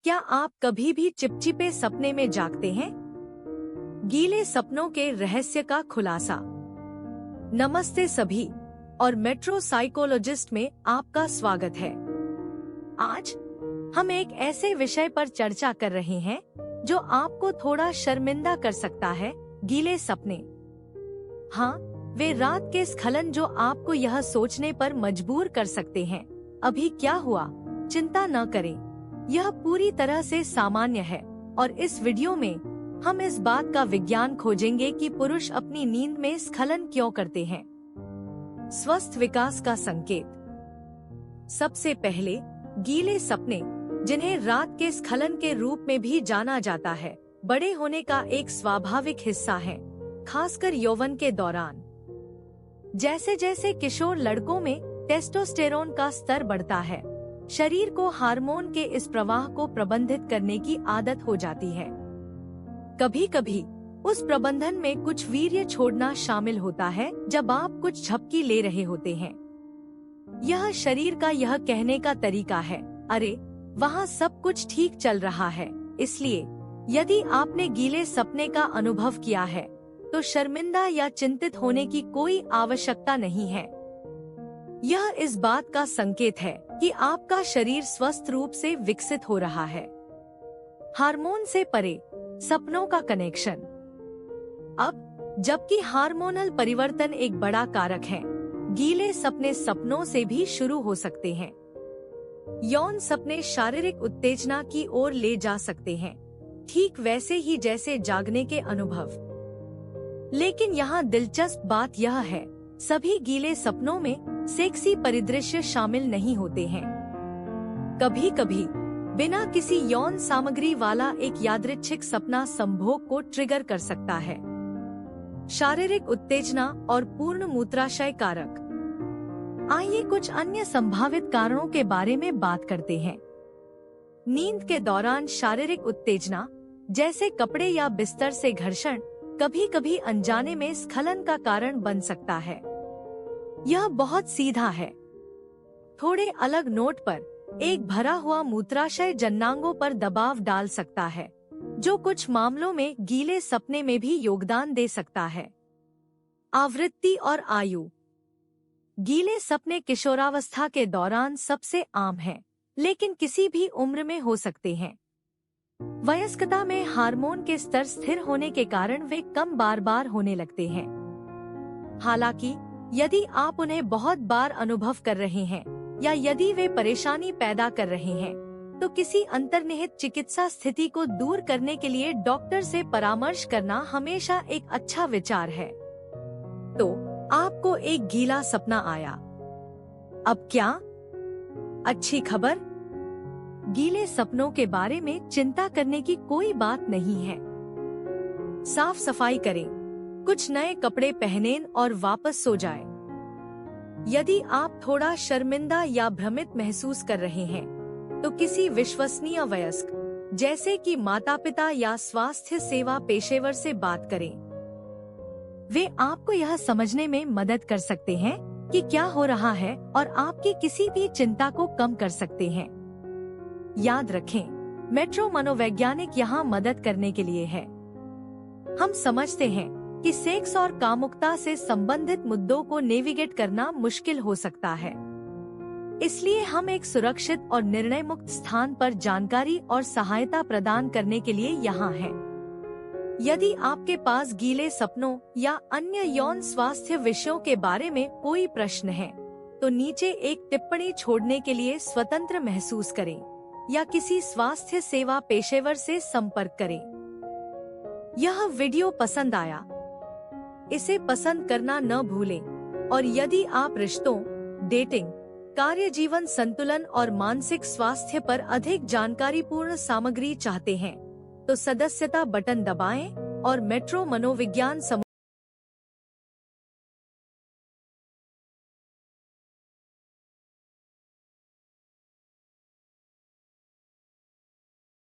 क्या आप कभी भी चिपचिपे सपने में जागते हैं? गीले सपनों के रहस्य का खुलासा। नमस्ते सभी और मेट्रो साइकोलॉजिस्ट में आपका स्वागत है। आज हम एक ऐसे विषय पर चर्चा कर रहे हैं जो आपको थोड़ा शर्मिंदा कर सकता है, गीले सपने। हाँ, वे रात के स्खलन जो आपको यह सोचने पर मजबूर कर सकते हैं, अभी क्या हुआ? चिंता न करें, यह पूरी तरह से सामान्य है और इस वीडियो में हम इस बात का विज्ञान खोजेंगे कि पुरुष अपनी नींद में स्खलन क्यों करते हैं। स्वस्थ विकास का संकेत। सबसे पहले, गीले सपने, जिन्हें रात के स्खलन के रूप में भी जाना जाता है, बड़े होने का एक स्वाभाविक हिस्सा है, खासकर यौवन के दौरान। जैसे जैसे किशोर लड़कों में टेस्टोस्टेरोन का स्तर बढ़ता है, शरीर को हार्मोन के इस प्रवाह को प्रबंधित करने की आदत हो जाती है। कभी कभी उस प्रबंधन में कुछ वीर्य छोड़ना शामिल होता है जब आप कुछ झपकी ले रहे होते हैं। यह शरीर का यह कहने का तरीका है, अरे वहाँ सब कुछ ठीक चल रहा है। इसलिए यदि आपने गीले सपने का अनुभव किया है तो शर्मिंदा या चिंतित होने की कोई आवश्यकता नहीं है। यह इस बात का संकेत है कि आपका शरीर स्वस्थ रूप से विकसित हो रहा है। हार्मोन से परे सपनों का कनेक्शन। अब जबकि हार्मोनल परिवर्तन एक बड़ा कारक है, गीले सपने सपनों से भी शुरू हो सकते हैं। यौन सपने शारीरिक उत्तेजना की ओर ले जा सकते हैं, ठीक वैसे ही जैसे जागने के अनुभव। लेकिन यहाँ दिलचस्प बात यह है, सभी गीले सपनों में सेक्सी परिदृश्य शामिल नहीं होते हैं। कभी कभी बिना किसी यौन सामग्री वाला एक यादृच्छिक सपना संभोग को ट्रिगर कर सकता है। शारीरिक उत्तेजना और पूर्ण मूत्राशय कारक। आइए कुछ अन्य संभावित कारणों के बारे में बात करते हैं। नींद के दौरान शारीरिक उत्तेजना, जैसे कपड़े या बिस्तर से घर्षण, कभी कभी अनजाने में स्खलन का कारण बन सकता है। यह बहुत सीधा है। थोड़े अलग नोट पर, एक भरा हुआ मूत्राशय जननांगों पर दबाव डाल सकता है, जो कुछ मामलों में गीले सपने में भी योगदान दे सकता है। आवृत्ति और आयु। गीले सपने किशोरावस्था के दौरान सबसे आम हैं, लेकिन किसी भी उम्र में हो सकते हैं। वयस्कता में हार्मोन के स्तर स्थिर होने के कारण वे कम बार होने लगते हैं। हालांकि यदि आप उन्हें बहुत बार अनुभव कर रहे हैं या यदि वे परेशानी पैदा कर रहे हैं, तो किसी अंतर्निहित चिकित्सा स्थिति को दूर करने के लिए डॉक्टर से परामर्श करना हमेशा एक अच्छा विचार है। तो आपको एक गीला सपना आया। अब क्या? अच्छी खबर, गीले सपनों के बारे में चिंता करने की कोई बात नहीं है। साफ सफाई करें, कुछ नए कपड़े पहनें और वापस सो जाएं। यदि आप थोड़ा शर्मिंदा या भ्रमित महसूस कर रहे हैं, तो किसी विश्वसनीय वयस्क, जैसे कि माता-पिता या स्वास्थ्य सेवा पेशेवर से बात करें। वे आपको यह समझने में मदद कर सकते हैं कि क्या हो रहा है और आपकी किसी भी चिंता को कम कर सकते हैं। याद रखें, मेट्रो मनोवैज्ञानिक यहाँ मदद करने के लिए है। हम समझते हैं कि सेक्स और कामुकता से संबंधित मुद्दों को नेविगेट करना मुश्किल हो सकता है। इसलिए हम एक सुरक्षित और निर्णय मुक्त स्थान पर जानकारी और सहायता प्रदान करने के लिए यहाँ हैं। यदि आपके पास गीले सपनों या अन्य यौन स्वास्थ्य विषयों के बारे में कोई प्रश्न है, तो नीचे एक टिप्पणी छोड़ने के लिए स्वतंत्र महसूस करें या किसी स्वास्थ्य सेवा पेशेवर से संपर्क करें। यह वीडियो पसंद आया, इसे पसंद करना न भूलें और यदि आप रिश्तों, डेटिंग, कार्य जीवन संतुलन और मानसिक स्वास्थ्य पर अधिक जानकारीपूर्ण सामग्री चाहते हैं, तो सदस्यता बटन दबाएं और मेट्रो मनोविज्ञान